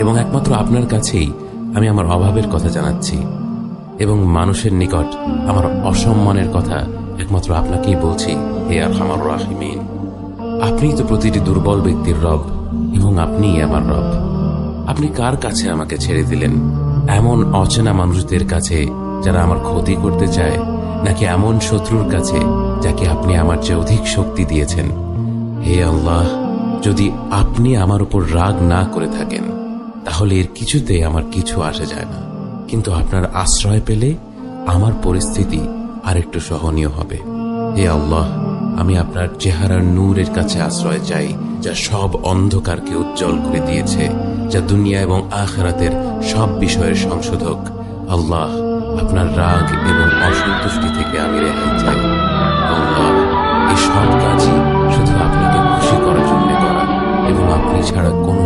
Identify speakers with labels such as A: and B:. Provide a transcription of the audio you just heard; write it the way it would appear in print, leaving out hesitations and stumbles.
A: এবং একমাত্র আপনার কাছেই আমি আমার অভাবের কথা জানাচ্ছি এবং মানুষের নিকট আমার অসম্মানের কথা একমাত্র আপনাকেই বলছি। হে আরহামার রাহিমিন, আপনিই তো প্রতিটি দুর্বল ব্যক্তির রব এবং আপনিই আমার রব। আপনি কার কাছে আমাকে ছেড়ে দিলেন? এমন অচেনা মানুষদের কাছে যারা আমার ক্ষতি করতে চায়, নাকি এমন শত্রুর কাছে যাকে আপনি আমার চেয়ে অধিক শক্তি দিয়েছেন? হে আল্লাহ, যদি আপনি আমার উপর রাগ না করে থাকেন তাহলে এর কিছুতে আমার কিছু আসে যায় না, কিন্তু আপনার আশ্রয় পেলে আমার পরিস্থিতি আরেকটু সহনীয় হবে। হে আল্লাহ, আমি আপনার চেহারার নূরের কাছে আশ্রয় চাই, যা সব অন্ধকারকে উজ্জ্বল করে দিয়েছে, যা দুনিয়া এবং আখিরাতের সব বিষয়ের সংশোধক। আল্লাহ, আপনার রাগ এবং অসন্তুষ্টি থেকে আমি রেহাই চাই। আল্লাহ, এই সব কাজই শুধু আপনাকে খুশি করার জন্য করা এবং আপনি ছাড়া কোনো